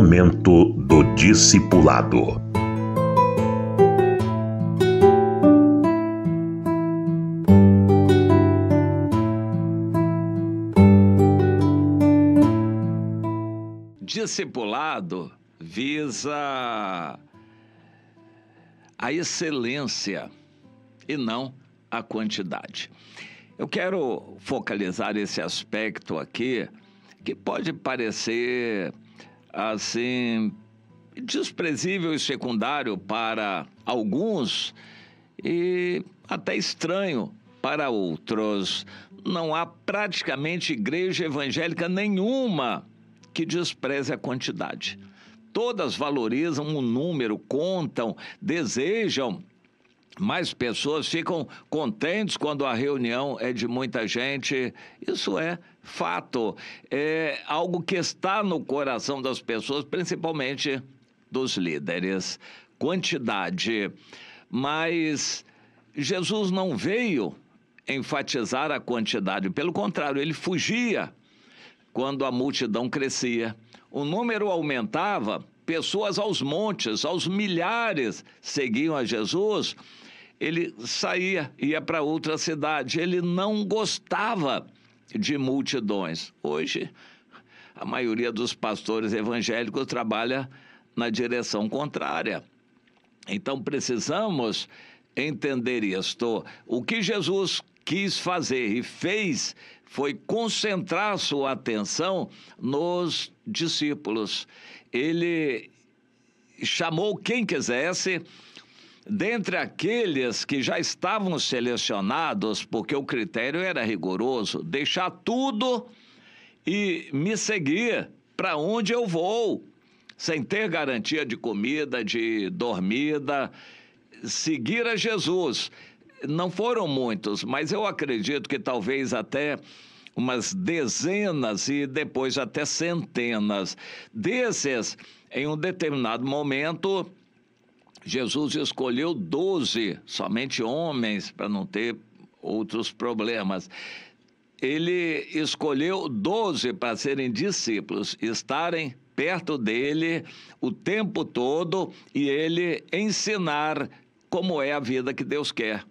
Momento do Discipulado. Discipulado visa a excelência e não a quantidade. Eu quero focalizar esse aspecto aqui, que pode parecer, assim, desprezível e secundário para alguns e até estranho para outros. Não há praticamente igreja evangélica nenhuma que despreze a quantidade. Todas valorizam o número, contam, desejam. Mais pessoas ficam contentes quando a reunião é de muita gente. Isso é fato. É algo que está no coração das pessoas, principalmente dos líderes. Quantidade. Mas Jesus não veio enfatizar a quantidade. Pelo contrário, ele fugia quando a multidão crescia. O número aumentava, pessoas aos montes, aos milhares seguiam a Jesus. Ele saía, ia para outra cidade. Ele não gostava de multidões. Hoje, a maioria dos pastores evangélicos trabalha na direção contrária. Então, precisamos entender isto. O que Jesus quis fazer e fez foi concentrar sua atenção nos discípulos. Ele chamou quem quisesse, dentre aqueles que já estavam selecionados, porque o critério era rigoroso, deixar tudo e me seguir para onde eu vou, sem ter garantia de comida, de dormida, seguir a Jesus. Não foram muitos, mas eu acredito que talvez até umas dezenas e depois até centenas. Desses, em um determinado momento, Jesus escolheu 12, somente homens, para não ter outros problemas. Ele escolheu 12 para serem discípulos, estarem perto dele o tempo todo e ele ensinar como é a vida que Deus quer.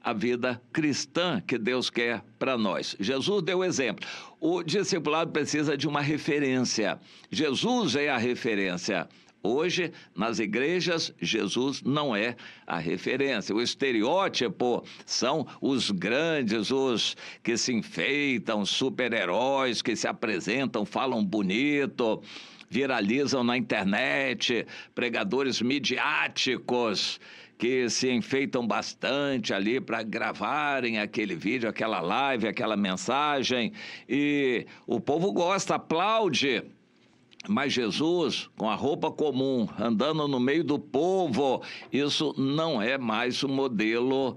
A vida cristã que Deus quer para nós. Jesus deu exemplo. O discipulado precisa de uma referência. Jesus é a referência. Hoje, nas igrejas, Jesus não é a referência. O estereótipo são os grandes, os que se enfeitam, super-heróis, que se apresentam, falam bonito, viralizam na internet, pregadores midiáticos, que se enfeitam bastante ali para gravarem aquele vídeo, aquela live, aquela mensagem, e o povo gosta, aplaude. Mas Jesus, com a roupa comum, andando no meio do povo, isso não é mais o modelo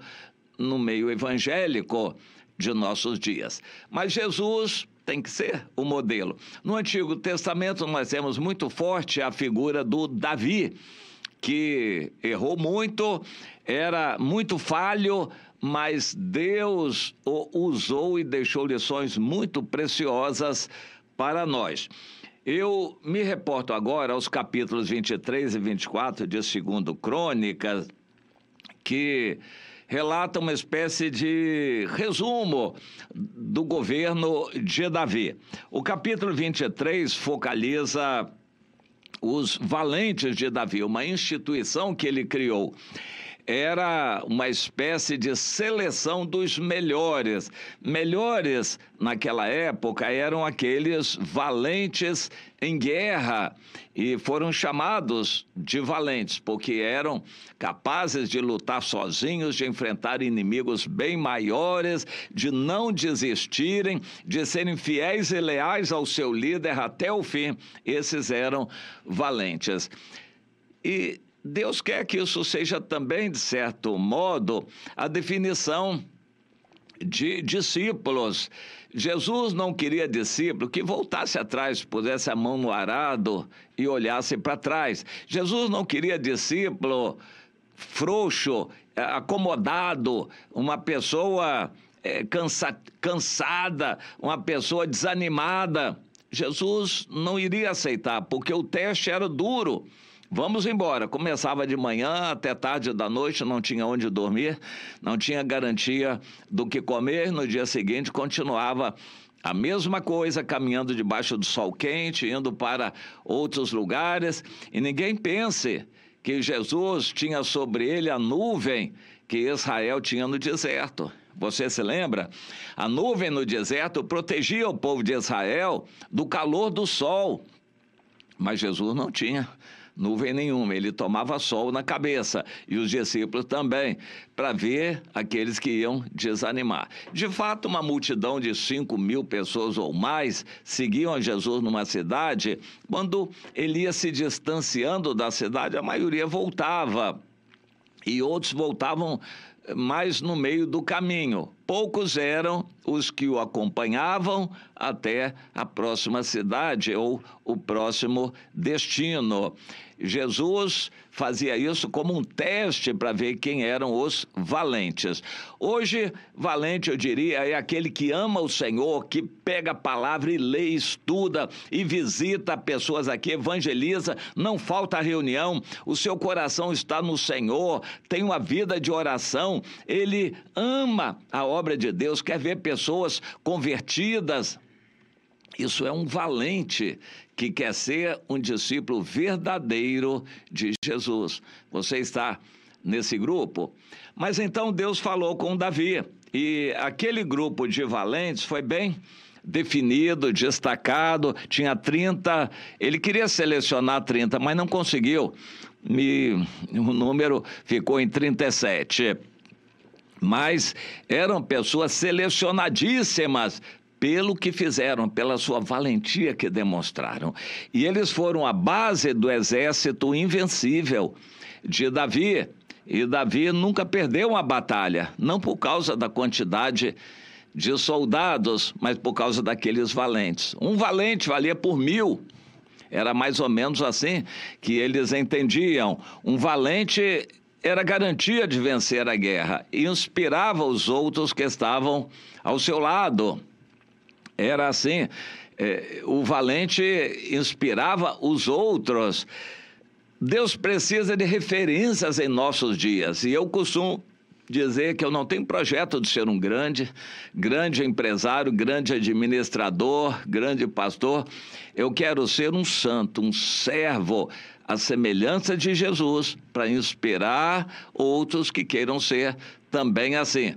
no meio evangélico de nossos dias. Mas Jesus tem que ser o modelo. No Antigo Testamento nós temos muito forte a figura do Davi, que errou muito, era muito falho, mas Deus o usou e deixou lições muito preciosas para nós. Eu me reporto agora aos capítulos 23 e 24 de 2 Crônicas, que relata uma espécie de resumo do governo de Davi. O capítulo 23 focaliza os valentes de Davi, uma instituição que ele criou. Era uma espécie de seleção dos melhores. Melhores, naquela época, eram aqueles valentes em guerra e foram chamados de valentes, porque eram capazes de lutar sozinhos, de enfrentar inimigos bem maiores, de não desistirem, de serem fiéis e leais ao seu líder até o fim. Esses eram valentes. E Deus quer que isso seja também, de certo modo, a definição de discípulos. Jesus não queria discípulo que voltasse atrás, pusesse a mão no arado e olhasse para trás. Jesus não queria discípulo frouxo, acomodado, uma pessoa cansada, uma pessoa desanimada. Jesus não iria aceitar, porque o teste era duro. Vamos embora. Começava de manhã até tarde da noite, não tinha onde dormir, não tinha garantia do que comer. No dia seguinte continuava a mesma coisa, caminhando debaixo do sol quente, indo para outros lugares. E ninguém pense que Jesus tinha sobre ele a nuvem que Israel tinha no deserto. Você se lembra? A nuvem no deserto protegia o povo de Israel do calor do sol. Mas Jesus não tinha nuvem nenhuma, ele tomava sol na cabeça, e os discípulos também, para ver aqueles que iam desanimar. De fato, uma multidão de 5.000 pessoas ou mais seguiam a Jesus numa cidade. Quando ele ia se distanciando da cidade, a maioria voltava, e outros voltavam mais no meio do caminho. Poucos eram os que o acompanhavam até a próxima cidade ou o próximo destino. Jesus fazia isso como um teste para ver quem eram os valentes. Hoje, valente, eu diria, é aquele que ama o Senhor, que pega a palavra e lê, estuda e visita pessoas aqui, evangeliza, não falta reunião, o seu coração está no Senhor, tem uma vida de oração, ele ama a obra de Deus, quer ver pessoas convertidas. Isso é um valente que quer ser um discípulo verdadeiro de Jesus. Você está nesse grupo? Mas então Deus falou com Davi, e aquele grupo de valentes foi bem definido, destacado, tinha 30, ele queria selecionar 30, mas não conseguiu, e o número ficou em 37. Mas eram pessoas selecionadíssimas pelo que fizeram, pela sua valentia que demonstraram. E eles foram a base do exército invencível de Davi. E Davi nunca perdeu uma batalha, não por causa da quantidade de soldados, mas por causa daqueles valentes. Um valente valia por 1.000. Era mais ou menos assim que eles entendiam. Um valente era garantia de vencer a guerra e inspirava os outros que estavam ao seu lado. Era assim, o valente inspirava os outros. Deus precisa de referências em nossos dias, e eu costumo dizer que eu não tenho projeto de ser um grande empresário, grande administrador, grande pastor. Eu quero ser um santo, um servo, à semelhança de Jesus, para inspirar outros que queiram ser também assim.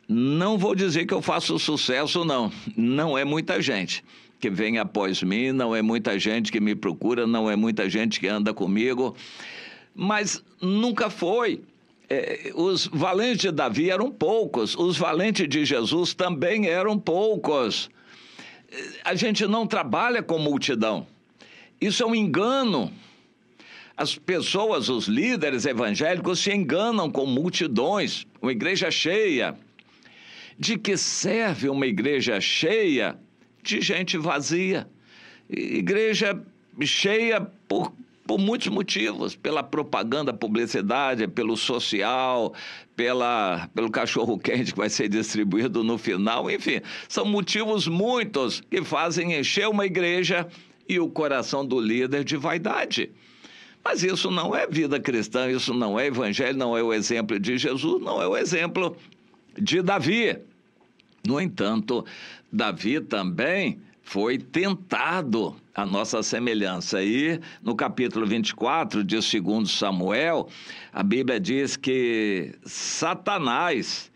Não vou dizer que eu faço sucesso, não. Não é muita gente que vem após mim, não é muita gente que me procura, não é muita gente que anda comigo, mas nunca foi. Os valentes de Davi eram poucos, os valentes de Jesus também eram poucos. A gente não trabalha com multidão. Isso é um engano. As pessoas, os líderes evangélicos se enganam com multidões, uma igreja cheia. De que serve uma igreja cheia de gente vazia? Igreja cheia por muitos motivos, pela propaganda, publicidade, pelo social, pelo cachorro-quente que vai ser distribuído no final, enfim, são motivos muitos que fazem encher uma igreja e o coração do líder de vaidade. Mas isso não é vida cristã, isso não é evangelho, não é o exemplo de Jesus, não é o exemplo de Davi. No entanto, Davi também foi tentado à nossa semelhança. E no capítulo 24 de 2 Samuel, a Bíblia diz que Satanás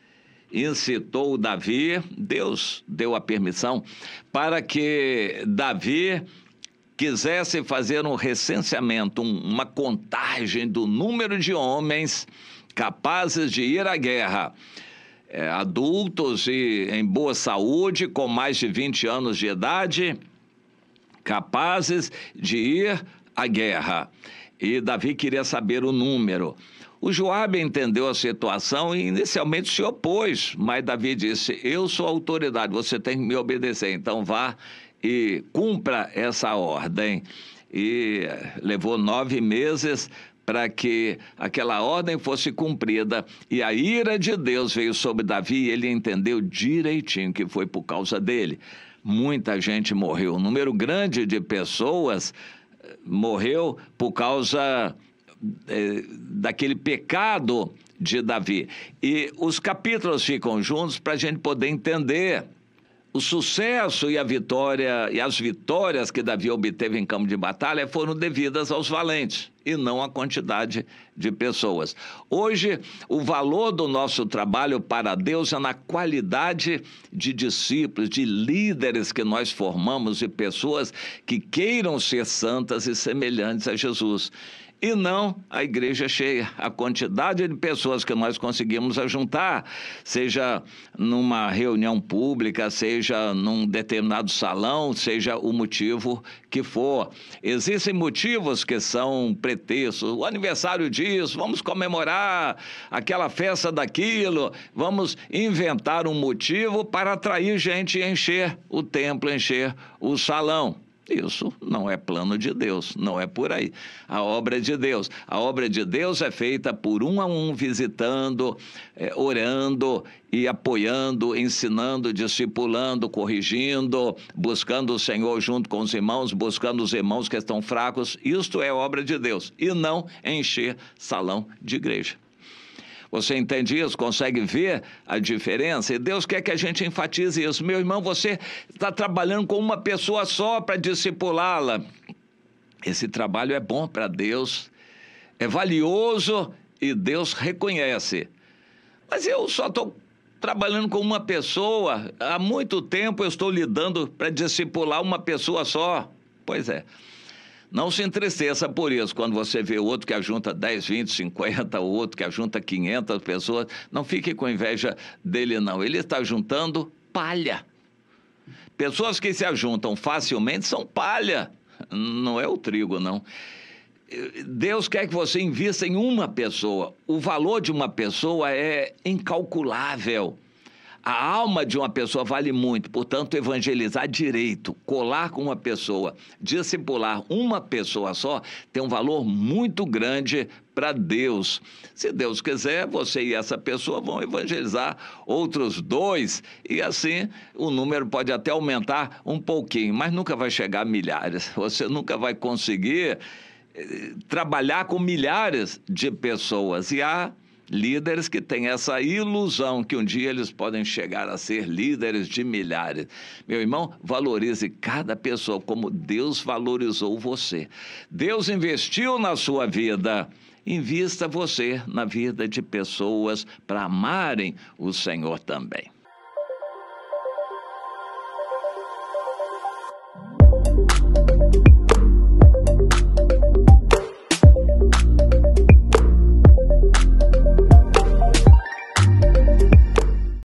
incitou Davi, Deus deu a permissão, para que Davi quisesse fazer um recenseamento, uma contagem do número de homens capazes de ir à guerra. Adultos e em boa saúde, com mais de 20 anos de idade, capazes de ir à guerra. E Davi queria saber o número. O Joabe entendeu a situação e inicialmente se opôs, mas Davi disse: eu sou a autoridade, você tem que me obedecer, então vá e cumpra essa ordem. E levou 9 meses para que aquela ordem fosse cumprida, e a ira de Deus veio sobre Davi, e ele entendeu direitinho que foi por causa dele. Muita gente morreu, um número grande de pessoas morreu por causa daquele pecado de Davi. E os capítulos ficam juntos para a gente poder entender o sucesso e a vitória, e as vitórias que Davi obteve em campo de batalha foram devidas aos valentes e não à quantidade de pessoas. Hoje, o valor do nosso trabalho para Deus é na qualidade de discípulos, de líderes que nós formamos e pessoas que queiram ser santas e semelhantes a Jesus. E não a igreja cheia, a quantidade de pessoas que nós conseguimos ajuntar, seja numa reunião pública, seja num determinado salão, seja o motivo que for. Existem motivos que são pretextos, o aniversário disso, vamos comemorar aquela festa daquilo, vamos inventar um motivo para atrair gente e encher o templo, encher o salão. Isso não é plano de Deus, não é por aí. A obra de Deus. A obra de Deus é feita por um a um, visitando, orando e apoiando, ensinando, discipulando, corrigindo, buscando o Senhor junto com os irmãos, buscando os irmãos que estão fracos. Isto é obra de Deus, e não encher salão de igreja. Você entende isso? Consegue ver a diferença? E Deus quer que a gente enfatize isso. Meu irmão, você está trabalhando com uma pessoa só para discipulá-la. Esse trabalho é bom para Deus, é valioso e Deus reconhece. Mas eu só estou trabalhando com uma pessoa. Há muito tempo eu estou lidando para discipular uma pessoa só. Pois é. Não se entristeça por isso, quando você vê outro que ajunta 10, 20, 50, o outro que ajunta 500 pessoas, não fique com inveja dele não, ele está juntando palha. Pessoas que se ajuntam facilmente são palha, não é o trigo não. Deus quer que você invista em uma pessoa, o valor de uma pessoa é incalculável. A alma de uma pessoa vale muito, portanto, evangelizar direito, colar com uma pessoa, discipular uma pessoa só, tem um valor muito grande para Deus. Se Deus quiser, você e essa pessoa vão evangelizar outros 2, e assim o número pode até aumentar um pouquinho, mas nunca vai chegar a milhares. Você nunca vai conseguir trabalhar com milhares de pessoas, e há líderes que têm essa ilusão que um dia eles podem chegar a ser líderes de milhares. Meu irmão, valorize cada pessoa como Deus valorizou você. Deus investiu na sua vida. Invista você na vida de pessoas para amarem o Senhor também.